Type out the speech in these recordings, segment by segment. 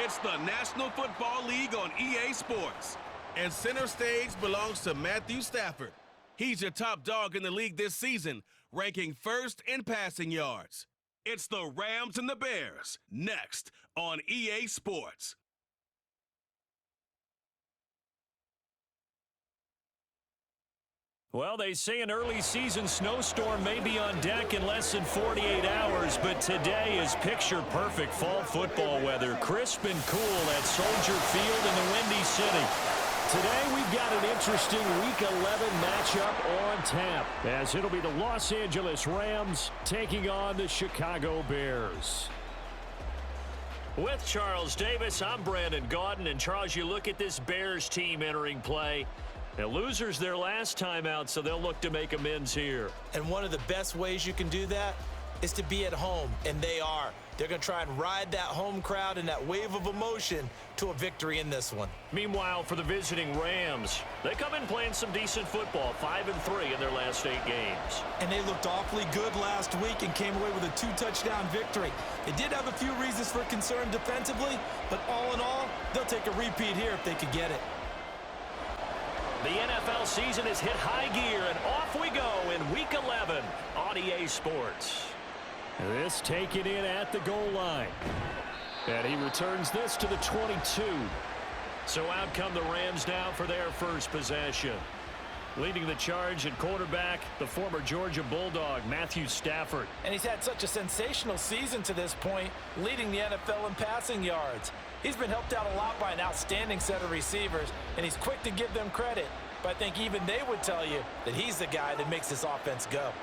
It's the National Football League on EA Sports. And center stage belongs to Matthew Stafford. He's your top dog in the league this season, ranking first in passing yards. It's the Rams and the Bears, next on EA Sports. Well, they say an early season snowstorm may be on deck in less than 48 hours, but today is picture-perfect fall football weather. Crisp and cool at Soldier Field in the Windy City. Today we've got an interesting Week 11 matchup on tap, as it'll be the Los Angeles Rams taking on the Chicago Bears. With Charles Davis, I'm Brandon Gaudin, and Charles, you look at this Bears team entering play. Now, losers their last time out, so they'll look to make amends here. And one of the best ways you can do that is to be at home, and they are. They're going to try and ride that home crowd and that wave of emotion to a victory in this one. Meanwhile, for the visiting Rams, they come in playing some decent football, 5-3 in their last 8 games. And they looked awfully good last week and came away with a 2-touchdown victory. They did have a few reasons for concern defensively, but all in all, they'll take a repeat here if they could get it. The NFL season has hit high gear, and off we go in Week 11 on EA Sports. This taken in at the goal line. And he returns this to the 22. So out come the Rams now for their first possession. Leading the charge at quarterback, the former Georgia Bulldog, Matthew Stafford. And he's had such a sensational season to this point, leading the NFL in passing yards. He's been helped out a lot by an outstanding set of receivers, and he's quick to give them credit. But I think even they would tell you that he's the guy that makes this offense go.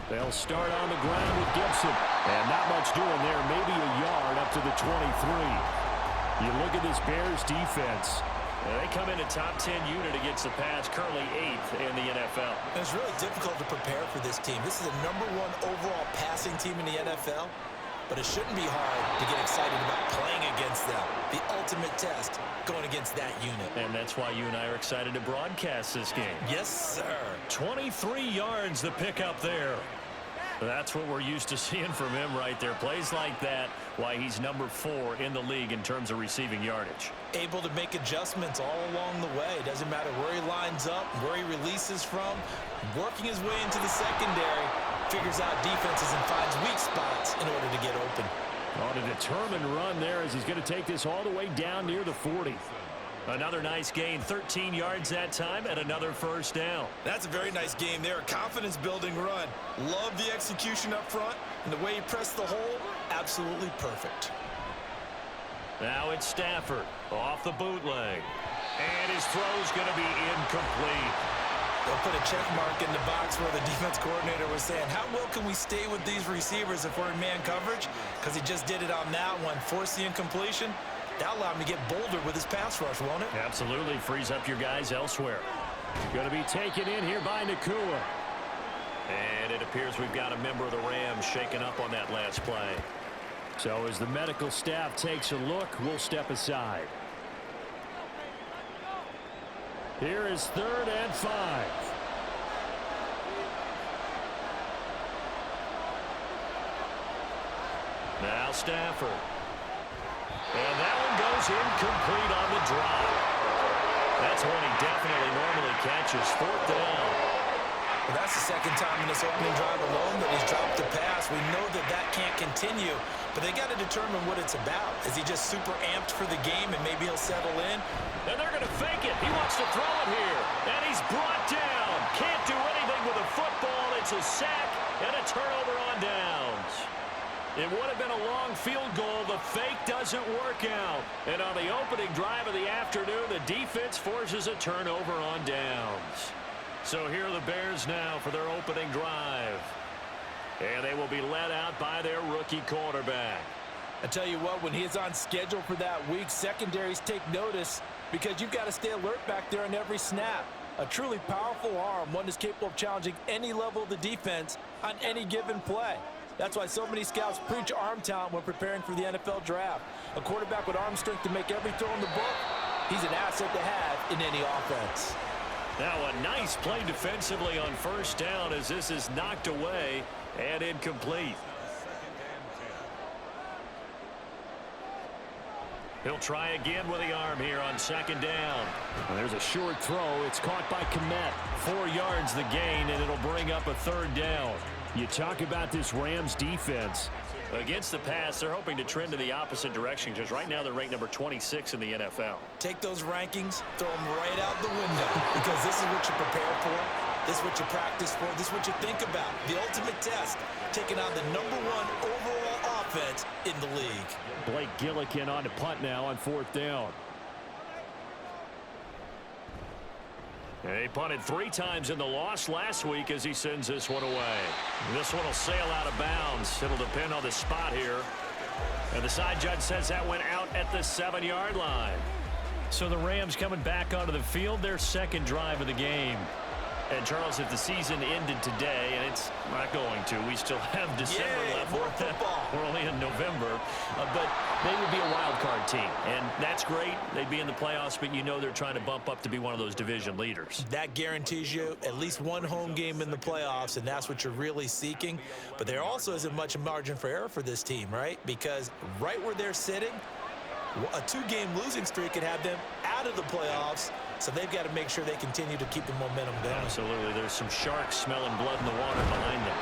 They'll start on the ground with Gibson. And not much doing there, maybe a yard up to the 23. You look at this Bears defense. They come in a top 10 unit against the pass, currently 8th in the NFL. And it's really difficult to prepare for this team. This is the #1 overall passing team in the NFL. But it shouldn't be hard to get excited about playing against them. The ultimate test going against that unit. And that's why you and I are excited to broadcast this game. Yes, sir. 23 yards to pick up there. That's what we're used to seeing from him right there. Plays like that, why he's number 4 in the league in terms of receiving yardage. Able to make adjustments all along the way. Doesn't matter where he lines up, where he releases from. Working his way into the secondary. Figures out defenses and finds weak spots in order to get open. On a determined run there as he's going to take this all the way down near the 40. Another nice gain, 13 yards that time, and another first down. That's a very nice game there. A confidence-building run. Love the execution up front, and the way he pressed the hole, absolutely perfect. Now it's Stafford off the bootleg. And his throw's going to be incomplete. They'll put a check mark in the box where the defense coordinator was saying, how well can we stay with these receivers if we're in man coverage? Because he just did it on that one, forced the incompletion. That'll allow him to get bolder with his pass rush, won't it? Absolutely. Frees up your guys elsewhere. Going to be taken in here by Nakua. And it appears we've got a member of the Rams shaken up on that last play. So as the medical staff takes a look, we'll step aside. Here is 3rd and 5. Now Stafford. And that one goes incomplete on the drop. That's one he definitely normally catches. 4th down. Well, that's the second time in this opening drive alone that he's dropped the pass. We know that that can't continue, but they got to determine what it's about. Is he just super amped for the game and maybe he'll settle in? And they're going to fake it. He wants to throw it here. And he's brought down. Can't do anything with a football. It's a sack and a turnover on downs. It would have been a long field goal. The fake doesn't work out. And on the opening drive of the afternoon, the defense forces a turnover on downs. So here are the Bears now for their opening drive. And they will be led out by their rookie quarterback. I tell you what, when he is on schedule for that week, secondaries take notice because you've got to stay alert back there on every snap. A truly powerful arm, one that's capable of challenging any level of the defense on any given play. That's why so many scouts preach arm talent when preparing for the NFL draft. A quarterback with arm strength to make every throw in the book, he's an asset to have in any offense. Now a nice play defensively on 1st down as this is knocked away and incomplete. He'll try again with the arm here on second down. Well, there's a short throw. It's caught by Kmet. 4 yards the gain, and it'll bring up a third down. You talk about this Rams defense. Against the pass, they're hoping to trend in the opposite direction because right now they're ranked number 26 in the NFL. Take those rankings, throw them right out the window because this is what you prepare for. This is what you practice for. This is what you think about. The ultimate test, taking on the #1 overall offense in the league. Blake Gillikin on to punt now on 4th down. He punted 3 times in the loss last week as he sends this one away. This one will sail out of bounds. It'll depend on the spot here. And the side judge says that went out at the 7-yard line. So the Rams coming back onto the field, their second drive of the game. And, Charles, if the season ended today, and it's not going to, we still have December left. More football. We're only in November. But they would be a wild card team. And that's great. They'd be in the playoffs, but you know they're trying to bump up to be one of those division leaders. That guarantees you at least one home game in the playoffs, and that's what you're really seeking. But there also isn't much margin for error for this team, right? Because right where they're sitting, a 2-game losing streak could have them out of the playoffs. So they've got to make sure they continue to keep the momentum going. Absolutely. There's some sharks smelling blood in the water behind them.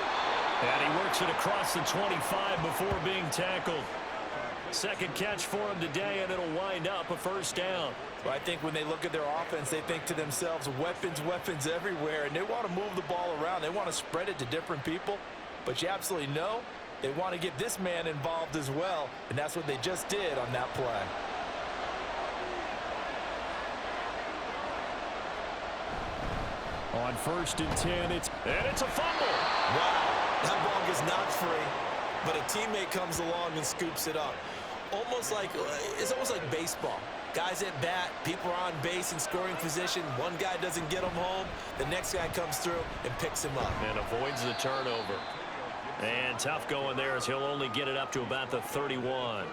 And he works it across the 25 before being tackled. Second catch for him today, and it'll wind up a first down. Well, I think when they look at their offense, they think to themselves, weapons, weapons everywhere. And they want to move the ball around. They want to spread it to different people. But you absolutely know they want to get this man involved as well. And that's what they just did on that play. On 1st and 10, it's a fumble. Wow, that ball gets knocked free, but a teammate comes along and scoops it up. It's almost like baseball. Guys at bat, people are on base in scoring position. One guy doesn't get him home. The next guy comes through and picks him up. And avoids the turnover. And tough going there as he'll only get it up to about the 31.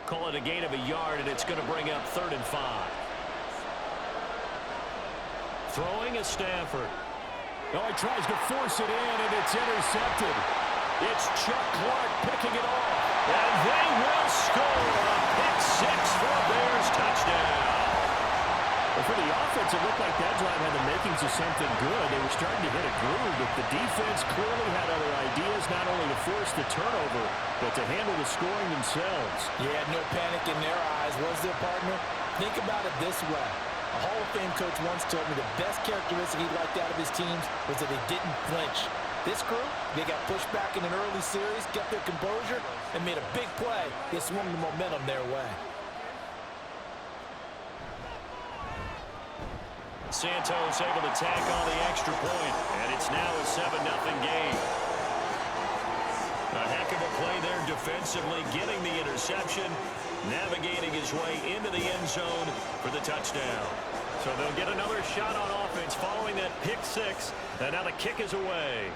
Call it a gain of a yard, and it's going to bring up 3rd and 5. Throwing is Stafford. Oh, he tries to force it in, and it's intercepted. It's Chuck Clark picking it off. And they will score a pick 6 for a Bears touchdown. Well, for the offense, it looked like that drive had the makings of something good. They were starting to hit a groove, but the defense clearly had other ideas, not only to force the turnover, but to handle the scoring themselves. Yeah, no panic in their eyes, was there, partner? Think about it this way. A Hall of Fame coach once told me the best characteristic he liked out of his teams was that they didn't flinch. This group, they got pushed back in an early series, kept their composure, and made a big play that swung the momentum their way. Santos able to tack on the extra point, and it's now a 7-0 game. A heck of a play there defensively, getting the interception, navigating his way into the end zone for the touchdown. So they'll get another shot on offense following that pick 6, and now the kick is away.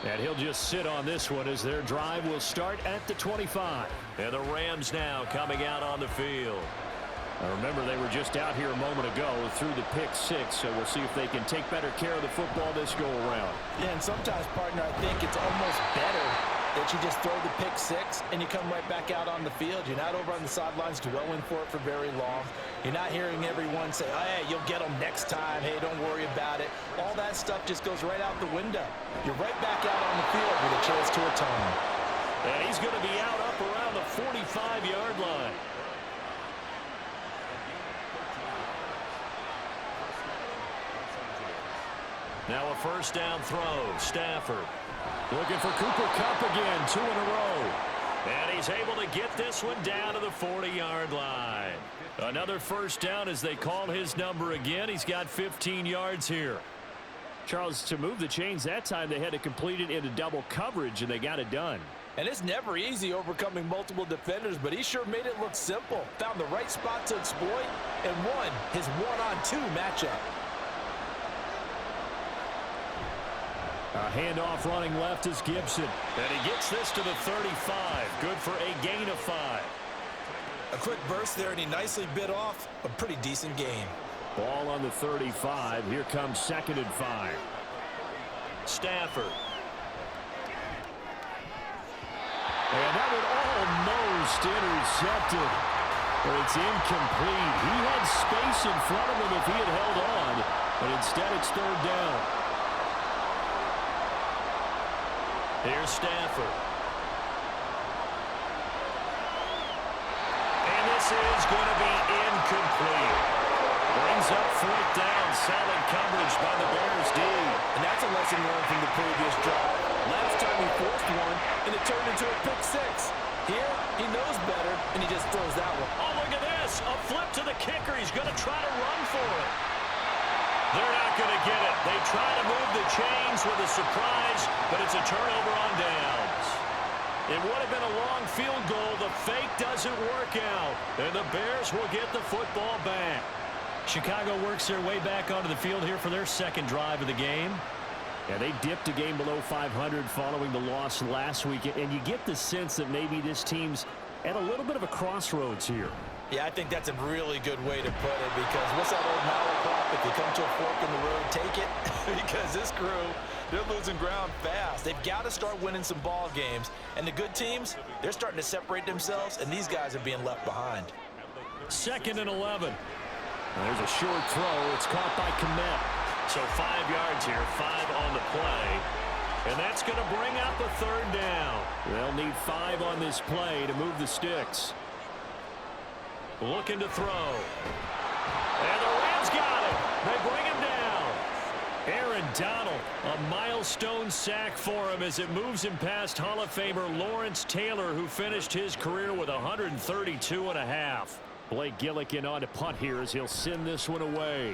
And he'll just sit on this one as their drive will start at the 25. And the Rams now coming out on the field. Now remember, they were just out here a moment ago through the pick 6, so we'll see if they can take better care of the football this go around. Yeah, and sometimes, partner, I think it's almost better that you just throw the pick 6 and you come right back out on the field. You're not over on the sidelines dwelling for it for very long. You're not hearing everyone say, oh, hey, you'll get them next time. Hey, don't worry about it. All that stuff just goes right out the window. You're right back out on the field with a chance to atone. And he's going to be out up around the 45-yard line. Now a first down throw. Stafford looking for Cooper Kupp again, 2 in a row. And he's able to get this one down to the 40-yard line. Another first down as they call his number again. He's got 15 yards here. Charles, to move the chains that time, they had to complete it into double coverage, and they got it done. And it's never easy overcoming multiple defenders, but he sure made it look simple. Found the right spot to exploit and won his 1-on-2 matchup. A handoff running left is Gibson. And he gets this to the 35. Good for a gain of 5. A quick burst there, and he nicely bit off a pretty decent gain. Ball on the 35. Here comes 2nd and 5. Stafford. And that one almost intercepted. But it's incomplete. He had space in front of him if he had held on, but instead it's third down. Here's Stafford. And this is going to be incomplete. Brings up fourth down. Solid coverage by the Bears D. And that's a lesson learned from the previous drive. Last time he forced one, and it turned into a pick six. Here, he knows better, and he just throws that one. Oh, look at this. A flip to the kicker. He's going to try to run for it. They're not going to get it. They try to move the chains with a surprise, but it's a turnover on downs. It would have been a long field goal. The fake doesn't work out, and the Bears will get the football back. Chicago works their way back onto the field here for their second drive of the game. Yeah, they dipped a game below 500 following the loss last week, and you get the sense that maybe this team's at a little bit of a crossroads here. Yeah, I think that's a really good way to put it, because what's that old malaprop? If you come to a fork in the road, take it. Because this crew, they're losing ground fast. They've got to start winning some ball games. And the good teams, they're starting to separate themselves, and these guys are being left behind. 2nd and 11. There's a short throw. It's caught by Kmet. So 5 yards here, 5 on the play. And that's going to bring up a third down. They'll need 5 on this play to move the sticks. Looking to throw. And the Rams got it. They bring him down. Aaron Donald, a milestone sack for him as it moves him past Hall of Famer Lawrence Taylor, who finished his career with 132.5. Blake Gillikin on to punt here as he'll send this one away.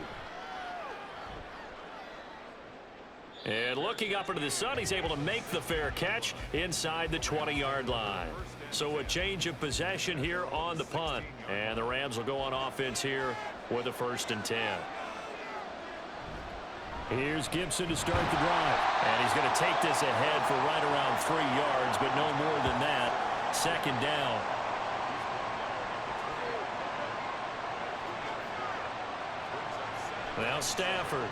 And looking up into the sun, he's able to make the fair catch inside the 20-yard line. So a change of possession here on the punt. And the Rams will go on offense here with a 1st and 10. Here's Gibson to start the drive. And he's going to take this ahead for right around 3 yards, but no more than that. 2nd down. Now Stafford.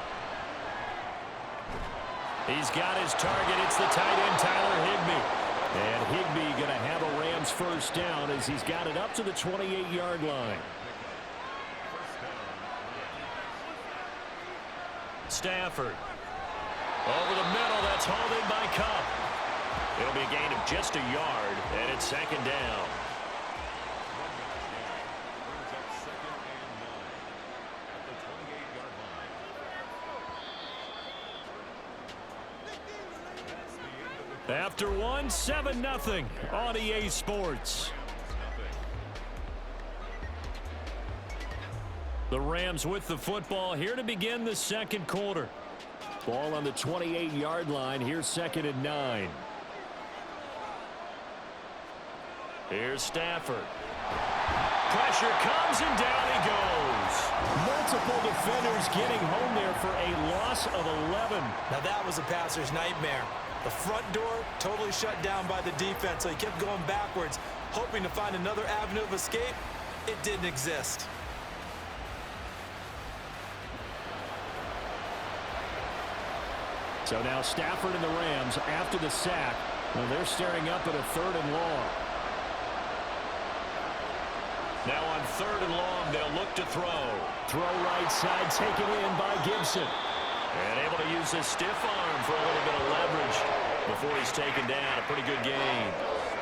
He's got his target. It's the tight end, Tyler Higbee. And Higbee going to have a Rams 1st down as he's got it up to the 28-yard line. Stafford. Over the middle. That's hauled in by Cup. It'll be a gain of just a yard, and it's 2nd down. After 1, 7-0 on EA Sports. The Rams with the football here to begin the 2nd quarter. Ball on the 28-yard line. Here's 2nd and 9. Here's Stafford. Pressure comes and down he goes. Multiple defenders getting home there for a loss of 11. Now that was a passer's nightmare. The front door totally shut down by the defense, so he kept going backwards, hoping to find another avenue of escape. It didn't exist. So now Stafford and the Rams after the sack. Well, they're staring up at a 3rd and long. Now on 3rd and long, they'll look to throw. Throw right side, taken in by Gibson. And able to use his stiff arm for a little bit of leverage before he's taken down. A pretty good game.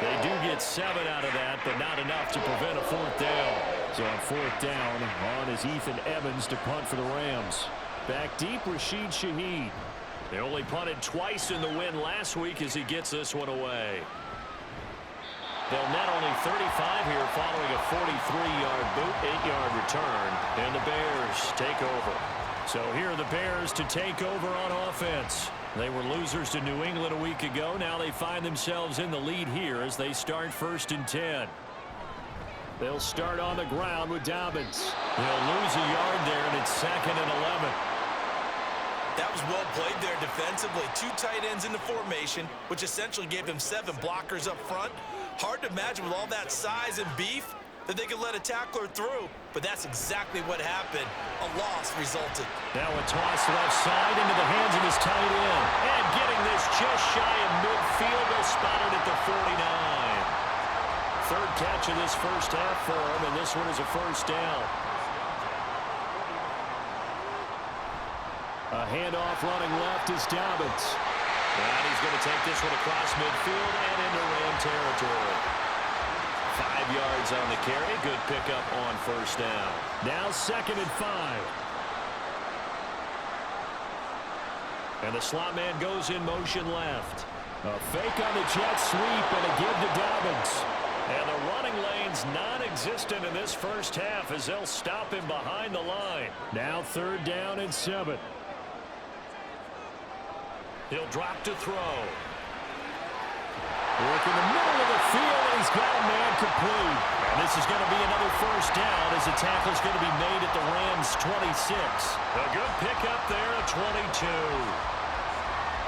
They do get 7 out of that, but not enough to prevent a 4th down. So on 4th down, on is Ethan Evans to punt for the Rams. Back deep, Rashid Shaheed. They only punted twice in the win last week as he gets this one away. They'll net only 35 here following a 43-yard boot, 8-yard return, and the Bears take over. So here are the Bears to take over on offense. They were losers to New England a week ago. Now they find themselves in the lead here as they start 1st and 10. They'll start on the ground with Dobbins. They'll lose a yard there, and it's 2nd and 11. That was well played there defensively. 2 tight ends in the formation, which essentially gave him 7 blockers up front. Hard to imagine with all that size and beef that they could let a tackler through, but that's exactly what happened. A loss resulted. Now a toss left side into the hands of his tight end. And getting this just shy of midfield, they'll spot it at the 49. third catch of this first half for him, and this one is a first down. A handoff running left is Dobbins. And he's going to take this one across midfield and into Ram territory. 5 yards on the carry. Good pickup on first down. Now 2nd and 5. And the slot man goes in motion left. A fake on the jet sweep and a give to Dobbins. And the running lane's non-existent in this first half as they'll stop him behind the line. Now 3rd down and 7. He'll drop to throw. Work in the middle of the field, and he's got a man complete. And this is going to be another first down as the tackle's going to be made at the Rams' 26. A good pickup there at 22.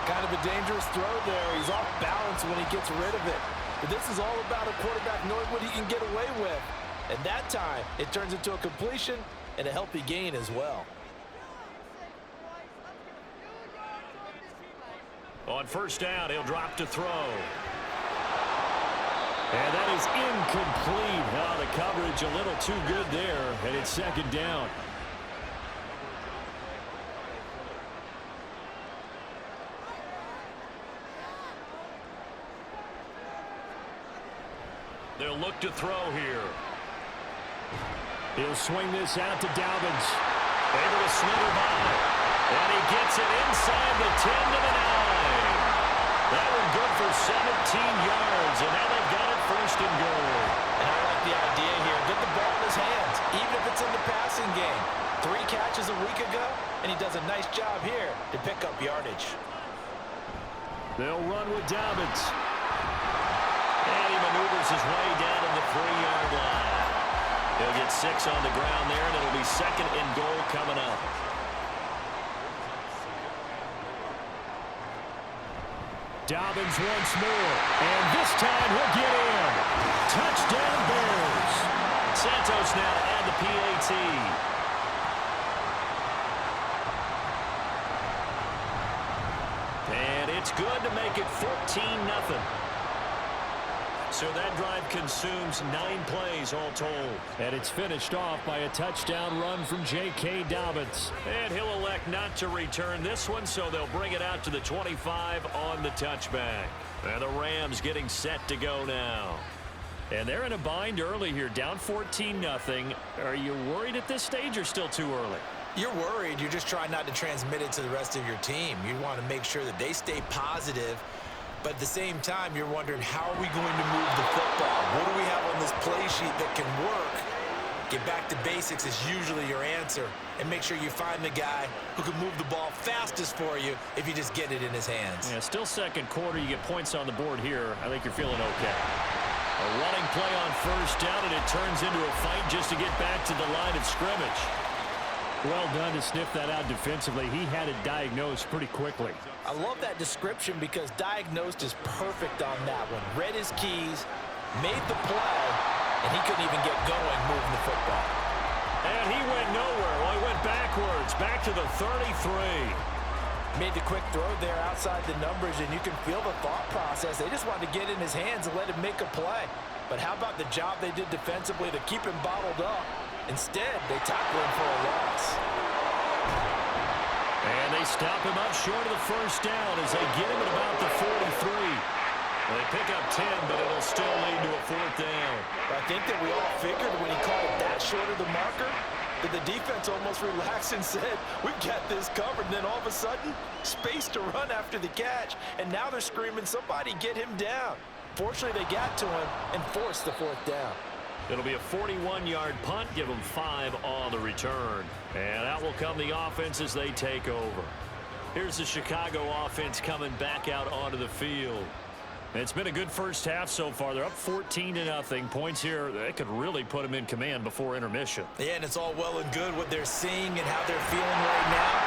Kind of a dangerous throw there. He's off balance when he gets rid of it. But this is all about a quarterback knowing what he can get away with. And that time, it turns into a completion and a healthy gain as well. On first down, he'll drop to throw. And that is incomplete. Oh, the coverage a little too good there, and it's 2nd down. They'll look to throw here. He'll swing this out to Dobbins. Able to slither by. And he gets it inside the 10 to the 9. That one good for 17 yards, and now they've got it 1st and goal. And I like the idea here. Get the ball in his hands, even if it's in the passing game. 3 catches a week ago, and he does a nice job here to pick up yardage. They'll run with Dobbins. And he maneuvers his way down to the 3-yard line. He'll get 6 on the ground there, and it'll be 2nd and goal coming up. Dobbins once more, and this time he'll get in. Touchdown Bears. Santos now to add the PAT. And it's good to make it 14-0. So that drive consumes 9 plays all told. And it's finished off by a touchdown run from J.K. Dobbins. And he'll elect not to return this one, so they'll bring it out to the 25 on the touchback. And the Rams getting set to go now. And they're in a bind early here, down 14-0. Are you worried at this stage or still too early? You're worried. You're just trying not to transmit it to the rest of your team. You want to make sure that they stay positive. But at the same time, you're wondering, how are we going to move the football? What do we have on this play sheet that can work? Get back to basics is usually your answer. And make sure you find the guy who can move the ball fastest for you if you just get it in his hands. Yeah, still 2nd quarter. You get points on the board here. I think you're feeling okay. A running play on first down, and it turns into a fight just to get back to the line of scrimmage. Well done to sniff that out defensively. He had it diagnosed pretty quickly. I love that description because diagnosed is perfect on that one. Read his keys, made the play, and he couldn't even get going moving the football. And he went nowhere. Well, he went backwards, back to the 33. Made the quick throw there outside the numbers, and you can feel the thought process. They just wanted to get in his hands and let him make a play. But how about the job they did defensively to keep him bottled up? Instead, they tackle him for a loss. And they stop him up short of the first down as they get him at about the 43. They pick up 10, but it'll still lead to a 4th down. I think that we all figured when he caught it that short of the marker that the defense almost relaxed and said, we've got this covered. And then all of a sudden, space to run after the catch. And now they're screaming, somebody get him down. Fortunately, they got to him and forced the 4th down. It'll be a 41-yard punt, give them 5 on the return. And out will come the offense as they take over. Here's the Chicago offense coming back out onto the field. It's been a good first half so far. They're up 14-0. Points here, they could really put them in command before intermission. Yeah, and it's all well and good what they're seeing and how they're feeling right now.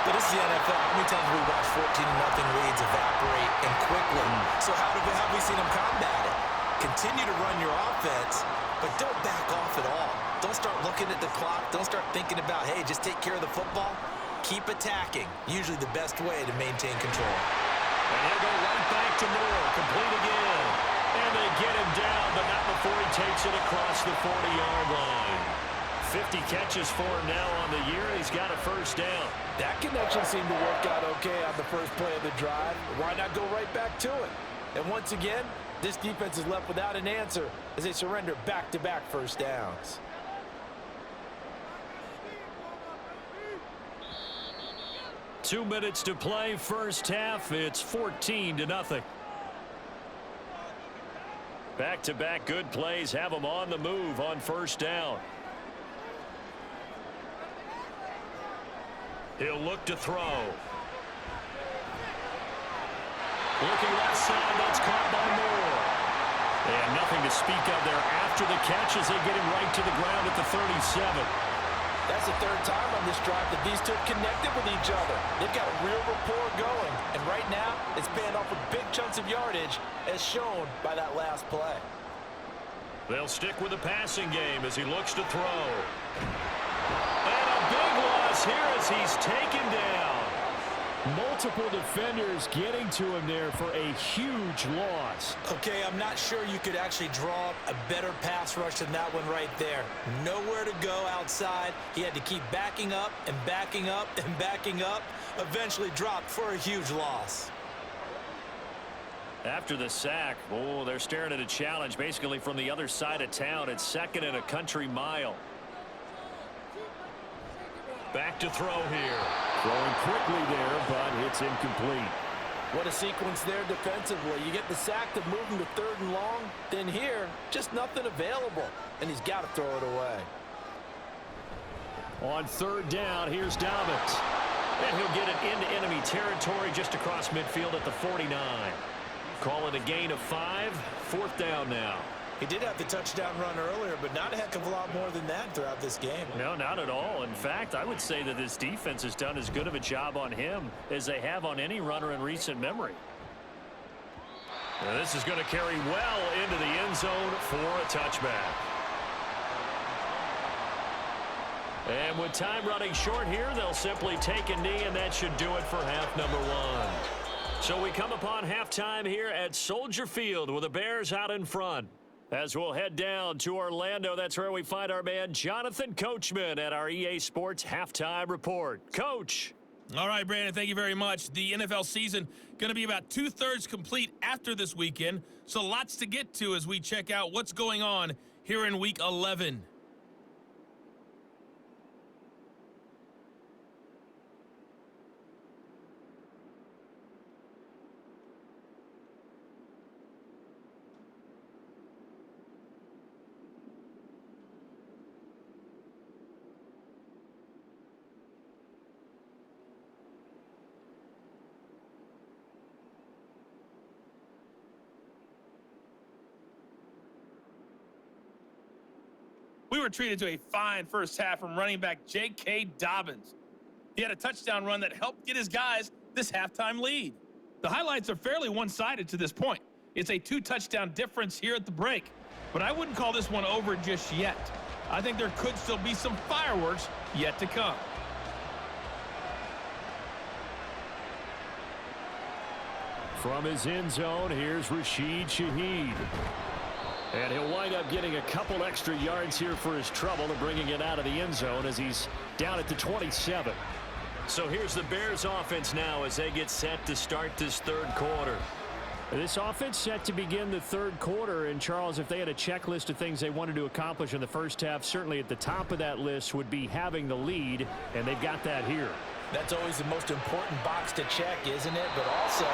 But this is the NFL. How many times have we watched 14-0 leads evaporate and quickly? So how have we seen them combat it? Continue to run your offense, but don't back off at all. Don't start looking at the clock. Don't start thinking about, hey, just take care of the football. Keep attacking. Usually the best way to maintain control. And he'll go right back to Moore. Complete again. And they get him down, but not before the 40-yard line. 50 catches for him now on the year. He's got a first down. That connection seemed to work out okay on the first play of the drive. Why not go right back to it? And once again, this defense is left without an answer as they surrender back-to-back first downs. Two minutes to play, first half. It's 14-0. Back-to-back good plays have them on the move on first down. He'll look to throw. Looking left side, that's caught by Moore. And nothing to speak of there after the catch as they get him right to the ground at the 37. That's the third time on this drive that these two have connected with each other. They've got a real rapport going. And right now, it's paying off with big chunks of yardage, as shown by that last play. They'll stick with the passing game as he looks to throw. And a big loss here as he's taken down. Multiple defenders getting to him there for a huge loss. Okay, I'm not sure you could actually draw up a better pass rush than that one right there. Nowhere to go outside. He had to keep backing up and backing up and backing up. Eventually dropped for a huge loss. After the sack, oh, they're staring at a challenge basically from the other side of town. It's second and a country mile. Back to throw here. Throwing quickly there, but it's incomplete. What a sequence there defensively. You get the sack to move him to third and long. Then here, just nothing available. And he's got to throw it away. On third down, here's Dobbins. And he'll get it into enemy territory just across midfield at the 49. Call it a gain of 5. Fourth down now. He did have the touchdown run earlier, but not a heck of a lot more than that throughout this game. No, not at all. In fact, I would say that this defense has done as good of a job on him as they have on any runner in recent memory. Now, this is going to carry well into the end zone for a touchback. And with time running short here, they'll simply take a knee, and that should do it for half number 1. So we come upon halftime here at Soldier Field with the Bears out in front. As we'll head down to Orlando, that's where we find our man Jonathan Coachman at our EA Sports Halftime Report. Coach. All right, Brandon, thank you very much. The NFL season going to be about 2/3 complete after this weekend, so lots to get to as we check out what's going on here in Week 11. We were treated to a fine first half from running back J.K. Dobbins. He had a touchdown run that helped get his guys this halftime lead. The highlights are fairly one-sided to this point. It's a 2-touchdown difference here at the break, but I wouldn't call this one over just yet. I think there could still be some fireworks yet to come. From his end zone, here's Rashid Shaheed. And he'll wind up getting a couple extra yards here for his trouble and bringing it out of the end zone as he's down at the 27. So here's the Bears offense now as they get set to start this third quarter. This offense set to begin the third quarter. And, Charles, if they had a checklist of things they wanted to accomplish in the first half, certainly at the top of that list would be having the lead, and they've got that here. That's always the most important box to check, isn't it? But also,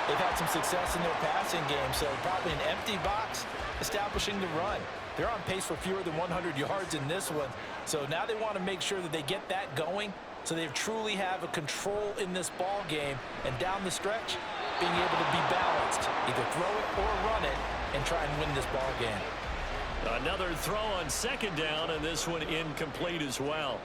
they've had some success in their passing game, so probably an empty box establishing the run. They're on pace for fewer than 100 yards in this one. So now they want to make sure that they get that going so they truly have a control in this ball game. And down the stretch, being able to be balanced. Either throw it or run it and try and win this ball game. Another throw on second down, and this one incomplete as well.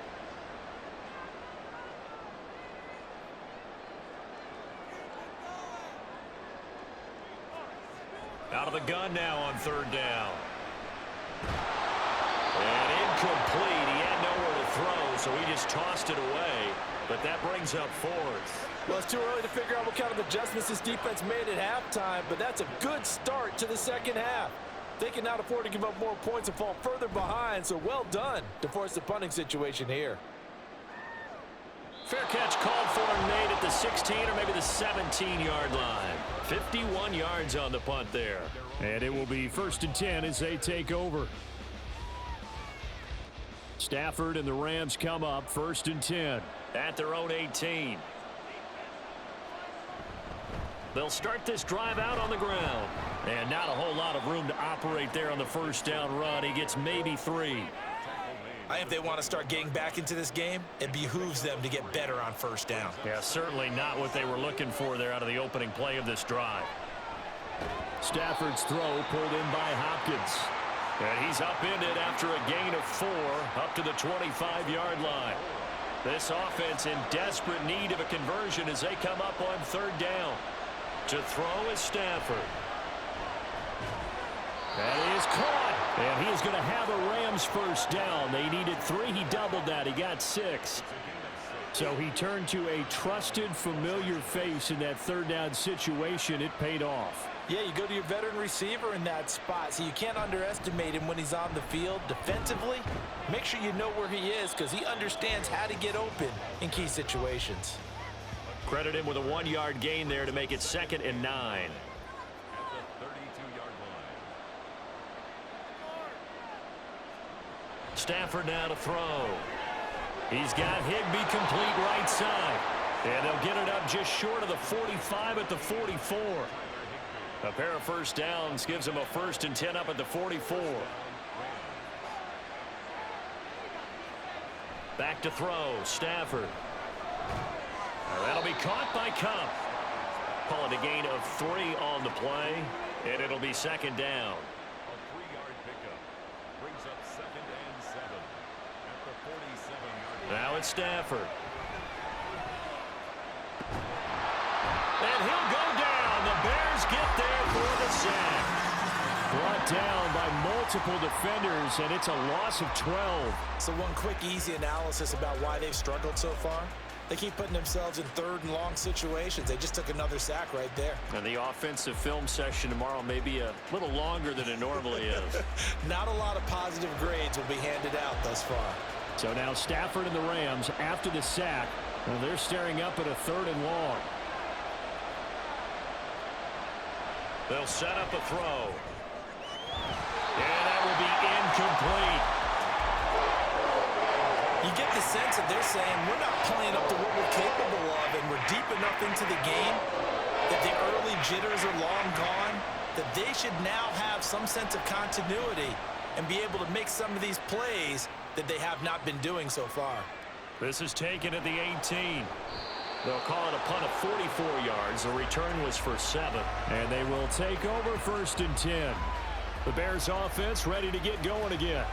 Out of the gun now on third down. And incomplete. He had nowhere to throw, so he just tossed it away. But that brings up fourth. Well, it's too early to figure out what kind of adjustments this defense made at halftime, but that's a good start to the second half. They can not afford to give up more points and fall further behind, so well done to force the punting situation here. Fair catch called for and made at the 16 or maybe the 17-yard line. 51 yards on the punt there. And it will be 1st and 10 as they take over. Stafford and the Rams come up 1st and 10. At their own 18. They'll start this drive out on the ground. And not a whole lot of room to operate there on the first down run. He gets maybe 3. I think if they want to start getting back into this game, it behooves them to get better on first down. Yeah, certainly not what they were looking for there out of the opening play of this drive. Stafford's throw pulled in by Hopkins. And he's upended after a gain of 4 up to the 25-yard line. This offense in desperate need of a conversion as they come up on 3rd down. To throw is Stafford. That is caught. And he is going to have a Rams first down. They needed 3. He doubled that. He got 6. So he turned to a trusted, familiar face in that 3rd down situation. It paid off. Yeah, you go to your veteran receiver in that spot, so you can't underestimate him when he's on the field defensively. Make sure you know where he is because he understands how to get open in key situations. Credit him with a 1-yard gain there to make it 2nd and 9. Stafford now to throw. He's got Higbee complete right side. And they'll get it up just short of the 45 at the 44. A pair of first downs gives them a 1st and 10 up at the 44. Back to throw. Stafford. That'll be caught by Cup. Call it a gain of 3 on the play. And it'll be 2nd down. Now it's Stafford. And he'll go down. The Bears get there for the sack. Brought down by multiple defenders, and it's a loss of 12. So one quick, easy analysis about why they've struggled so far. They keep putting themselves in 3rd and long situations. They just took another sack right there. And the offensive film session tomorrow may be a little longer than it normally is. Not a lot of positive grades will be handed out thus far. So now Stafford and the Rams after the sack. Well, they're staring up at a 3rd and long. They'll set up a throw. And that will be incomplete. You get the sense that they're saying we're not playing up to what we're capable of, and we're deep enough into the game that the early jitters are long gone, that they should now have some sense of continuity and be able to make some of these plays that they have not been doing so far. This is taken at the 18. They'll call it a punt of 44 yards. The return was for 7. And they will take over 1st and 10. The Bears offense ready to get going again.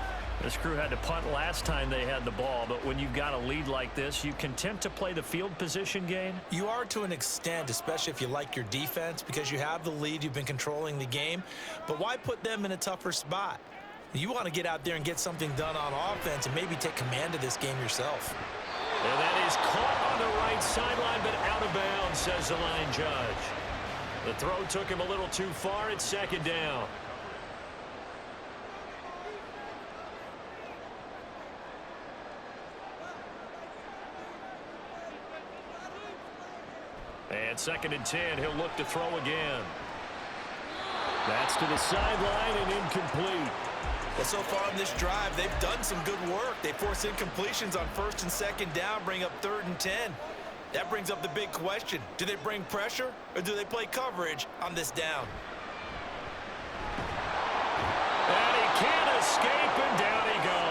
This crew had to punt last time they had the ball, but when you've got a lead like this, you content to play the field position game? You are to an extent, especially if you like your defense, because you have the lead, you've been controlling the game. But why put them in a tougher spot? You want to get out there and get something done on offense and maybe take command of this game yourself. And that is caught on the right sideline, but out of bounds, says the line judge. The throw took him a little too far. It's 2nd down. And 2nd and 10, he'll look to throw again. That's to the sideline and incomplete. Well, so far in this drive, they've done some good work. They force incompletions on 1st and 2nd down, bring up 3rd and 10. That brings up the big question. Do they bring pressure or do they play coverage on this down? And he can't escape, and down he goes.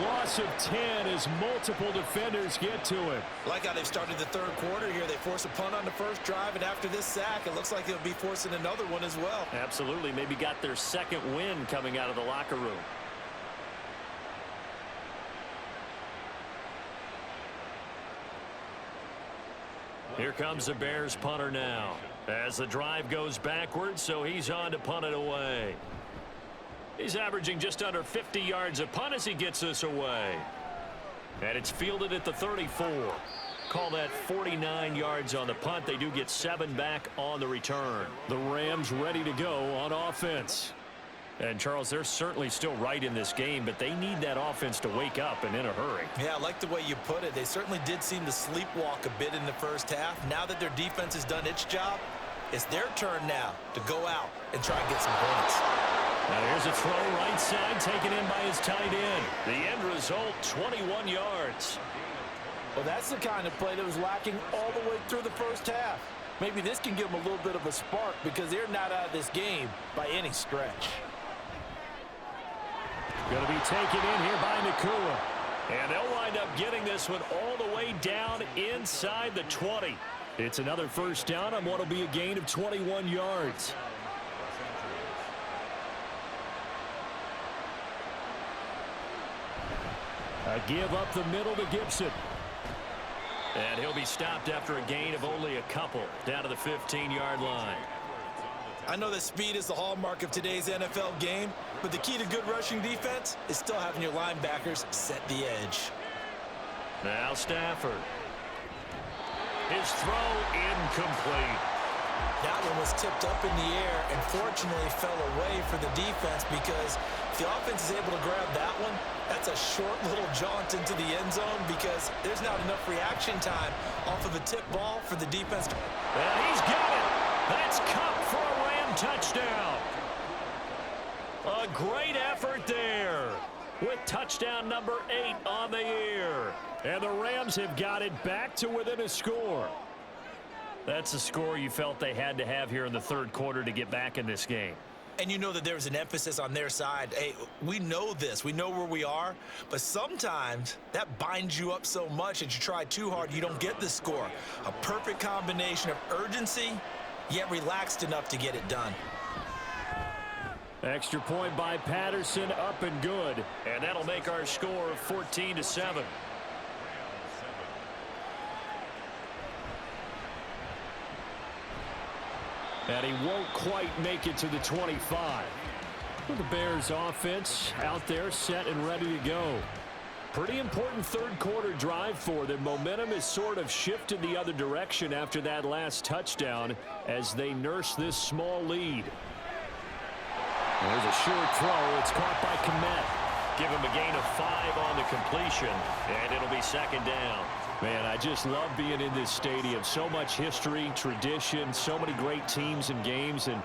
Loss of 10 as multiple defenders get to him. Like how they've started the 3rd quarter here. They force a punt on the first drive, and after this sack, it looks like they'll be forcing another one as well. Absolutely. Maybe got their 2nd win coming out of the locker room. Here comes the Bears punter now. As the drive goes backwards, so he's on to punt it away. He's averaging just under 50 yards a punt as he gets this away. And it's fielded at the 34. Call that 49 yards on the punt. They do get 7 back on the return. The Rams ready to go on offense. And, Charles, they're certainly still right in this game, but they need that offense to wake up and in a hurry. Yeah, I like the way you put it. They certainly did seem to sleepwalk a bit in the first half. Now that their defense has done its job, it's their turn now to go out and try and get some points. Now here's a throw right side, taken in by his tight end. The end result, 21 yards. Well, that's the kind of play that was lacking all the way through the first half. Maybe this can give them a little bit of a spark because they're not out of this game by any stretch. Going to be taken in here by Nakua. And they'll wind up getting this one all the way down inside the 20. It's another first down on what will be a gain of 21 yards. A give up the middle to Gibson. And he'll be stopped after a gain of only a couple down to the 15-yard line. I know that speed is the hallmark of today's NFL game, but the key to good rushing defense is still having your linebackers set the edge. Now Stafford. His throw incomplete. That one was tipped up in the air and fortunately fell away for the defense because if the offense is able to grab that one, that's a short little jaunt into the end zone because there's not enough reaction time off of a tip ball for the defense. And he's got it. That's Cup for a Ram touchdown. A great effort there with touchdown number 8 on the year. And the Rams have got it back to within a score. That's a score you felt they had to have here in the third quarter to get back in this game. And you know that there's an emphasis on their side. Hey, we know this. We know where we are. But sometimes that binds you up so much that you try too hard, you don't get the score. A perfect combination of urgency, yet relaxed enough to get it done. Extra point by Patterson, up and good. And that'll make our score 14-7. And he won't quite make it to the 25. Well, the Bears offense out there set and ready to go. Pretty important third quarter drive for them. Momentum has sort of shifted the other direction after that last touchdown as they nurse this small lead. There's a short throw. It's caught by Kmet. Give him a gain of 5 on the completion, and it'll be second down. Man, I just love being in this stadium. So much history, tradition, so many great teams and games, and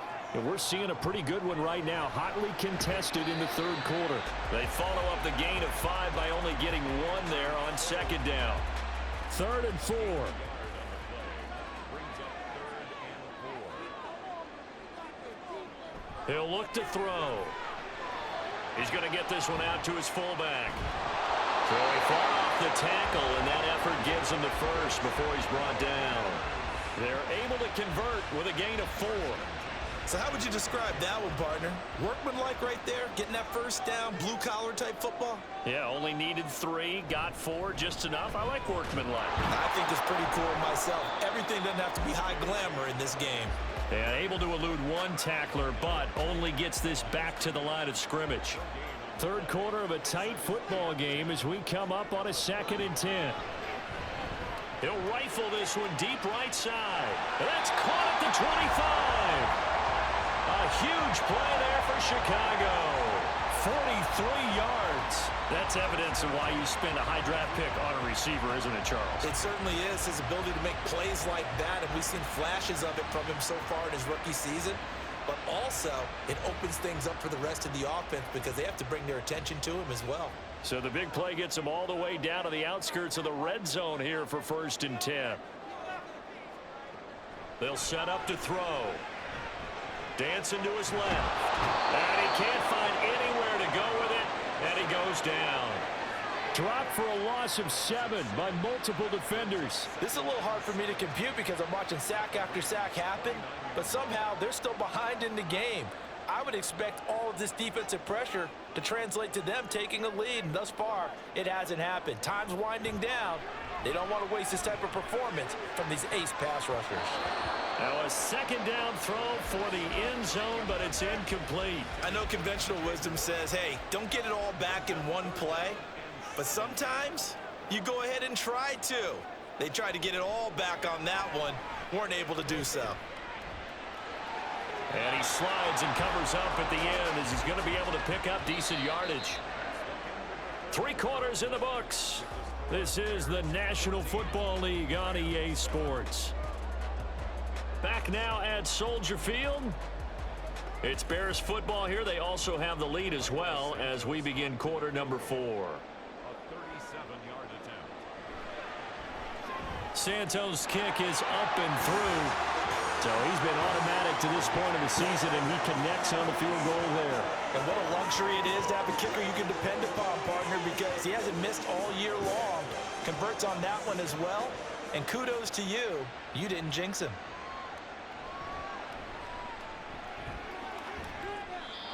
we're seeing a pretty good one right now, hotly contested in the third quarter. They follow up the gain of 5 by only getting 1 there on second down. 3rd and 4. He'll look to throw. He's going to get this one out to his fullback. Throwing far off the tackle, and that effort gives him the first before he's brought down. They're able to convert with a gain of 4. So how would you describe that one, partner? Workmanlike right there, getting that first down, blue-collar type football? Yeah, only needed 3, got 4, just enough. I like workmanlike. I think it's pretty cool myself. Everything doesn't have to be high glamour in this game. Yeah, able to elude 1 tackler, but only gets this back to the line of scrimmage. Third quarter of a tight football game as we come up on a 2nd and 10. He'll rifle this one deep right side. That's caught at the 25. A huge play there for Chicago. 43 yards. That's evidence of why you spend a high draft pick on a receiver, isn't it, Charles? It certainly is. His ability to make plays like that, and we've seen flashes of it from him so far in his rookie season. But also, it opens things up for the rest of the offense because they have to bring their attention to him as well. So the big play gets him all the way down to the outskirts of the red zone here for 1st and 10. They'll set up to throw. Dancing to his left. And he can't find anywhere to go with it, and he goes down. Dropped for a loss of 7 by multiple defenders. This is a little hard for me to compute because I'm watching sack after sack happen, but somehow they're still behind in the game. I would expect all of this defensive pressure to translate to them taking a lead, and thus far, it hasn't happened. Time's winding down. They don't want to waste this type of performance from these ace pass rushers. Now a 2nd down throw for the end zone, but it's incomplete. I know conventional wisdom says, hey, don't get it all back in one play. But sometimes you go ahead and try to. They tried to get it all back on that one. Weren't able to do so. And he slides and covers up at the end as he's going to be able to pick up decent yardage. 3 quarters in the books. This is the National Football League on EA Sports. Back now at Soldier Field. It's Bears football here. They also have the lead as well as we begin quarter number 4. Santos' kick is up and through. So he's been automatic to this point of the season, and he connects on the field goal there. And what a luxury it is to have a kicker you can depend upon, partner, because he hasn't missed all year long. Converts on that one as well. And kudos to you. You didn't jinx him.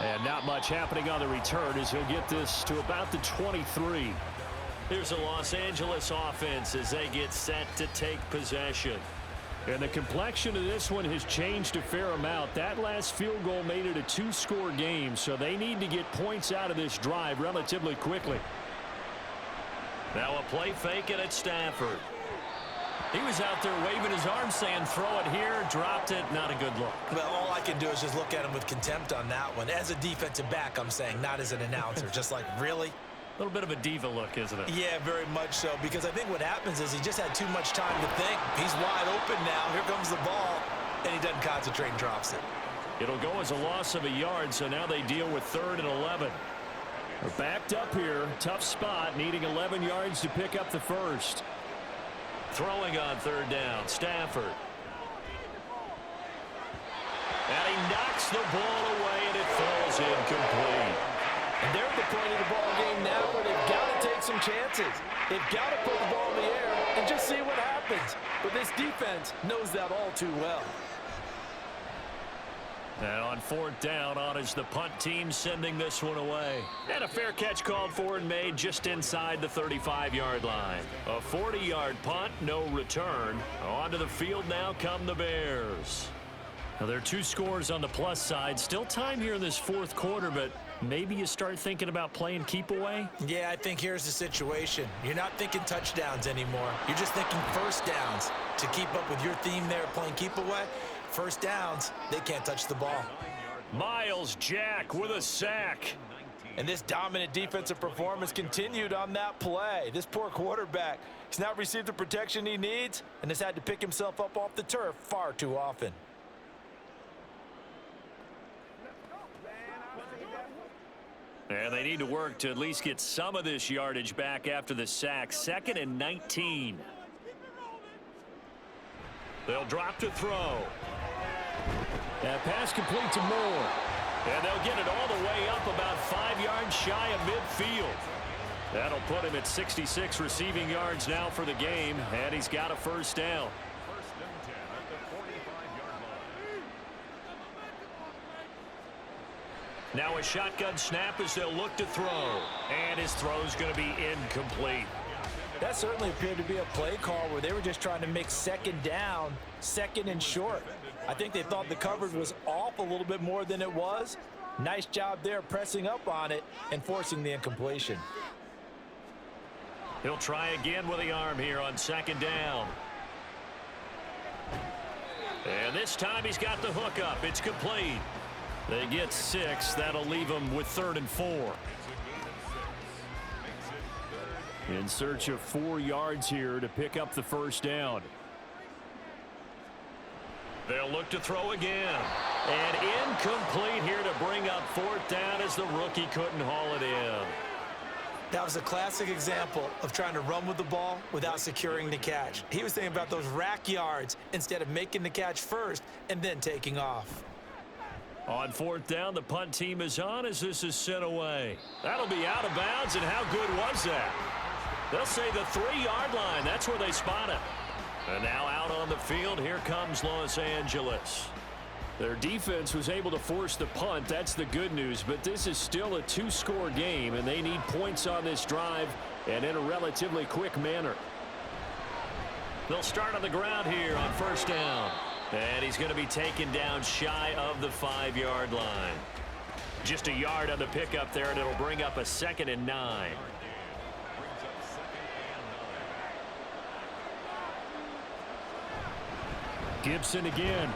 And not much happening on the return as he'll get this to about the 23. Here's a Los Angeles offense as they get set to take possession. And the complexion of this one has changed a fair amount. That last field goal made it a 2-score game, so they need to get points out of this drive relatively quickly. Now a play fake it at Stafford. He was out there waving his arms saying throw it here, dropped it, not a good look. Well, all I can do is just look at him with contempt on that one. As a defensive back, I'm saying, not as an announcer. Just like, really? A little bit of a diva look, isn't it? Yeah, very much so, because I think what happens is he just had too much time to think. He's wide open now. Here comes the ball, and he doesn't concentrate and drops it. It'll go as a loss of a yard, so now they deal with 3rd and 11. They're backed up here. Tough spot, needing 11 yards to pick up the first. Throwing on 3rd down, Stafford. And he knocks the ball away, and it falls incomplete. And they're at the point of the ball game now where they've got to take some chances. They've got to put the ball in the air and just see what happens. But this defense knows that all too well. And on 4th down, on is the punt team sending this one away. And a fair catch called for and made just inside the 35-yard line. A 40-yard punt, no return. Onto the field now come the Bears. Now, there are 2 scores on the plus side. Still time here in this 4th quarter, but maybe you start thinking about playing keep away? Yeah, I think here's the situation. You're not thinking touchdowns anymore. You're just thinking first downs. To keep up with your theme there, playing keep away, first downs, they can't touch the ball. Miles Jack with a sack. And this dominant defensive performance continued on that play. This poor quarterback, he's not received the protection he needs and has had to pick himself up off the turf far too often. And they need to work to at least get some of this yardage back after the sack. 2nd and 19. They'll drop to throw. That pass complete to Moore. And they'll get it all the way up about 5 yards shy of midfield. That'll put him at 66 receiving yards now for the game. And he's got a first down. Now a shotgun snap as they'll look to throw. And his throw's going to be incomplete. That certainly appeared to be a play call where they were just trying to make 2nd down, 2nd and short. I think they thought the coverage was off a little bit more than it was. Nice job there pressing up on it and forcing the incompletion. He'll try again with the arm here on 2nd down. And this time he's got the hook up. It's complete. They get 6. That'll leave them with 3rd and 4. In search of 4 yards here to pick up the first down. They'll look to throw again. And incomplete here to bring up 4th down as the rookie couldn't haul it in. That was a classic example of trying to run with the ball without securing the catch. He was thinking about those rack yards instead of making the catch first and then taking off. On 4th down, the punt team is on as this is sent away. That'll be out of bounds, and how good was that? They'll say the 3-yard line. That's where they spot it. And now out on the field, here comes Los Angeles. Their defense was able to force the punt. That's the good news, but this is still a 2-score game, and they need points on this drive and in a relatively quick manner. They'll start on the ground here on 1st down. And he's going to be taken down shy of the 5-yard line. Just a yard on the pickup there, and it'll bring up a 2nd and 9. Gibson again.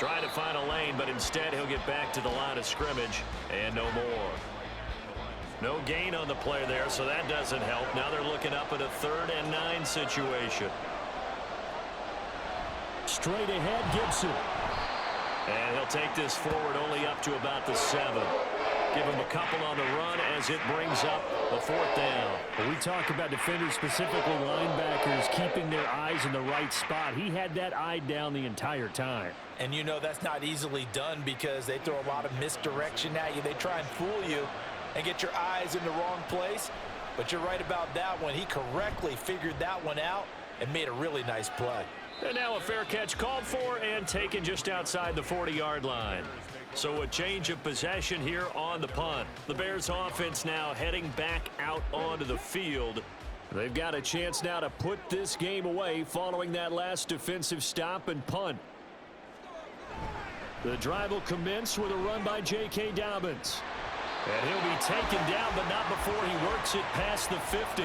Trying to find a lane, but instead he'll get back to the line of scrimmage and no more. No gain on the play there, so that doesn't help. Now they're looking up at a 3rd and 9 situation. Straight ahead, Gibson. And he'll take this forward only up to about the 7. Give him a couple on the run as it brings up the 4th down. When we talk about defenders, specifically linebackers, keeping their eyes in the right spot. He had that eye down the entire time. And you know that's not easily done because they throw a lot of misdirection at you. They try and fool you and get your eyes in the wrong place. But you're right about that one. He correctly figured that one out and made a really nice play. And now a fair catch called for and taken just outside the 40-yard line. So a change of possession here on the punt. The Bears offense now heading back out onto the field. They've got a chance now to put this game away following that last defensive stop and punt. The drive will commence with a run by J.K. Dobbins. And he'll be taken down, but not before he works it past the 50.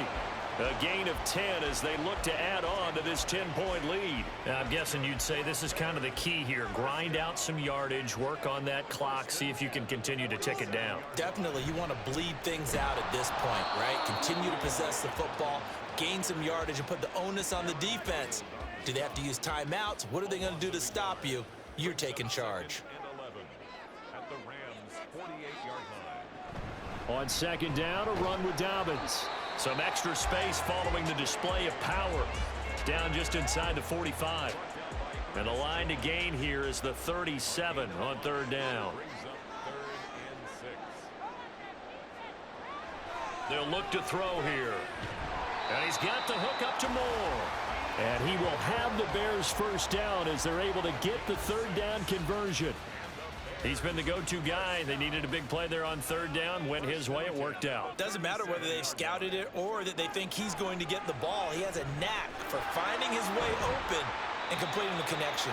A gain of 10 as they look to add on to this 10-point lead. I'm guessing you'd say this is kind of the key here. Grind out some yardage, work on that clock, see if you can continue to tick it down. Definitely, you want to bleed things out at this point, right? Continue to possess the football, gain some yardage, and put the onus on the defense. Do they have to use timeouts? What are they going to do to stop you? You're taking charge. On 2nd down, a run with Dobbins. Some extra space following the display of power. Down just inside the 45. And the line to gain here is the 37 on 3rd down. They'll look to throw here. And he's got the hook up to Moore. And he will have the Bears 1st down as they're able to get the 3rd down conversion. He's been the go-to guy. They needed a big play there on 3rd down. Went his way. It worked out. Doesn't matter whether they've scouted it or that they think he's going to get the ball. He has a knack for finding his way open and completing the connection.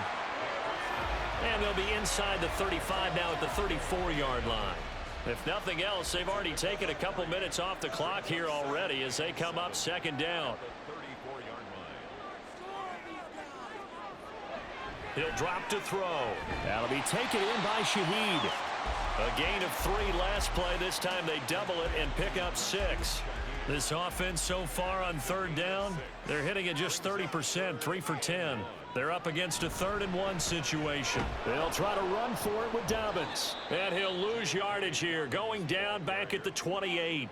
And they'll be inside the 35 now at the 34-yard line. If nothing else, they've already taken a couple minutes off the clock here already as they come up 2nd down. He'll drop to throw. That'll be taken in by Shaheed. A gain of 3 last play. This time they double it and pick up 6. This offense so far on 3rd down, they're hitting at just 30%, 3 for 10. They're up against a 3rd and 1 situation. They'll try to run for it with Dobbins. And he'll lose yardage here, going down back at the 28.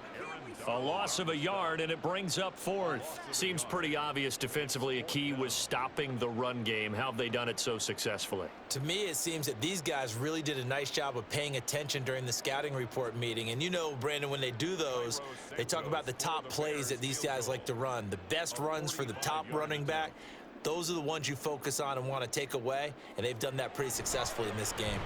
A loss of a yard, and it brings up 4th. Seems pretty obvious defensively a key was stopping the run game. How have they done it so successfully? To me, it seems that these guys really did a nice job of paying attention during the scouting report meeting. And you know, Brandon, when they do those, they talk about the top plays that these guys like to run. The best runs for the top running back, those are the ones you focus on and want to take away. And they've done that pretty successfully in this game.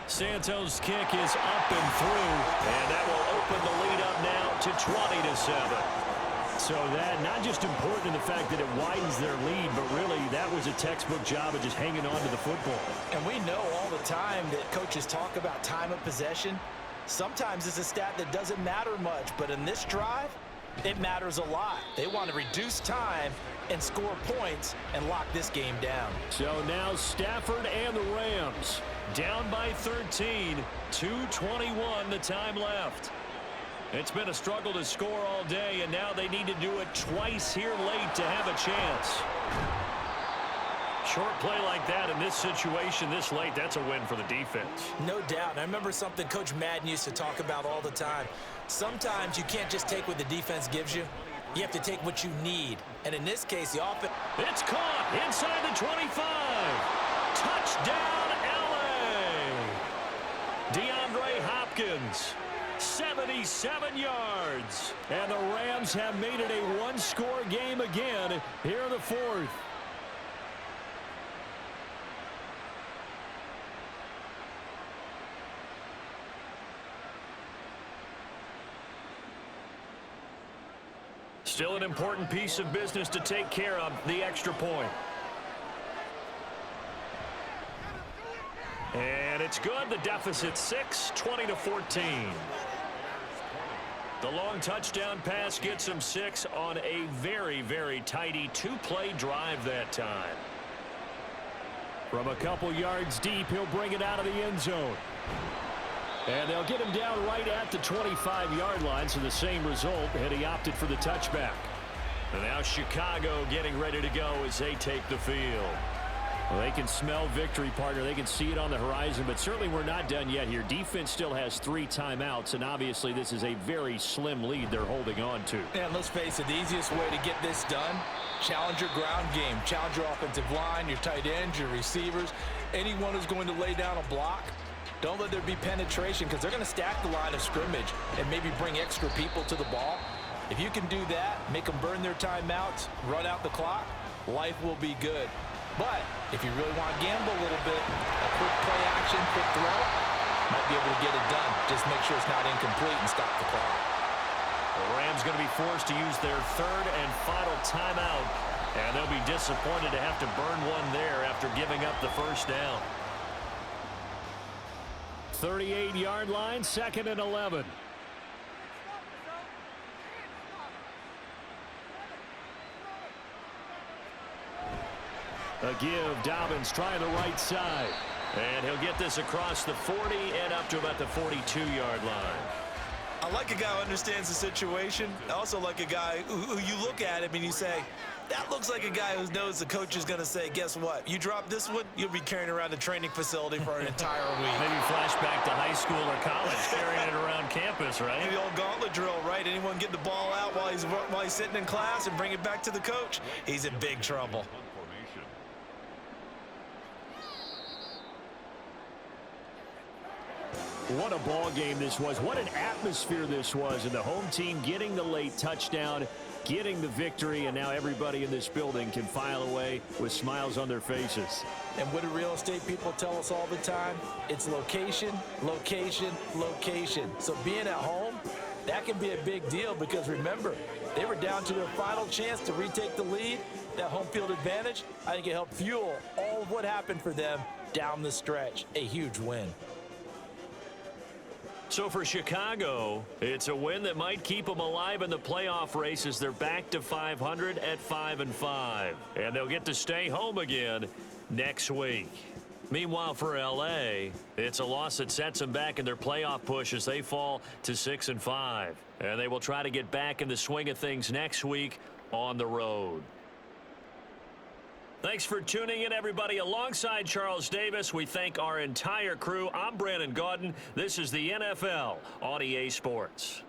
Santos' kick is up and through, and that will open the lead up now to 20-7. So that not just important in the fact that it widens their lead, but really that was a textbook job of just hanging on to the football. And we know all the time that coaches talk about time of possession. Sometimes it's a stat that doesn't matter much, but in this drive, it matters a lot. They want to reduce time and score points and lock this game down. So now Stafford and the Rams down by 13, 2:21 the time left. It's been a struggle to score all day, and now they need to do it twice here late to have a chance. Short play like that in this situation this late, that's a win for the defense. No doubt. And I remember something Coach Madden used to talk about all the time. Sometimes you can't just take what the defense gives you. You have to take what you need. And in this case, the offense... It's caught inside the 25. Touchdown, L.A. DeAndre Hopkins, 77 yards. And the Rams have made it a one-score game again here in the 4th. Still an important piece of business to take care of, the extra point. And it's good. The deficit 6, 20-14. The long touchdown pass gets them 6 on a very, very tidy 2-play drive that time. From a couple yards deep, he'll bring it out of the end zone. And they'll get him down right at the 25-yard line, so the same result, and he opted for the touchback. And now Chicago getting ready to go as they take the field. Well, they can smell victory, partner. They can see it on the horizon, but certainly we're not done yet here. Defense still has 3 timeouts, and obviously this is a very slim lead they're holding on to. And let's face it, the easiest way to get this done, challenge your ground game. Challenge your offensive line, your tight ends, your receivers, anyone who's going to lay down a block. Don't let there be penetration because they're going to stack the line of scrimmage and maybe bring extra people to the ball. If you can do that, make them burn their timeouts, run out the clock, life will be good. But if you really want to gamble a little bit, a quick play action, quick throw, might be able to get it done. Just make sure it's not incomplete and stop the clock. The Rams going to be forced to use their 3rd and final timeout, and they'll be disappointed to have to burn one there after giving up the first down. 38-yard line, 2nd and 11. A give, Dobbins trying the right side. And he'll get this across the 40 and up to about the 42-yard line. I like a guy who understands the situation. I also like a guy who you look at him and you say, that looks like a guy who knows the coach is going to say, guess what? You drop this one, you'll be carrying around the training facility for an entire week. Maybe flashback to high school or college, carrying it around campus, right? Maybe the old gauntlet drill, right? Anyone get the ball out while he's sitting in class and bring it back to the coach? He's in big trouble. What a ball game this was. What an atmosphere this was. And the home team getting the late touchdown, getting the victory, and now everybody in this building can file away with smiles on their faces. And what do real estate people tell us all the time? It's location, location, location. So being at home, that can be a big deal because remember, they were down to their final chance to retake the lead. That home field advantage, I think it helped fuel all of what happened for them down the stretch. A huge win. So for Chicago, it's a win that might keep them alive in the playoff race as they're back to 500 at 5-5. And they'll get to stay home again next week. Meanwhile, for L.A., it's a loss that sets them back in their playoff push as they fall to 6-5. And they will try to get back in the swing of things next week on the road. Thanks for tuning in, everybody. Alongside Charles Davis, we thank our entire crew. I'm Brandon Gaudin. This is the NFL on EA Sports.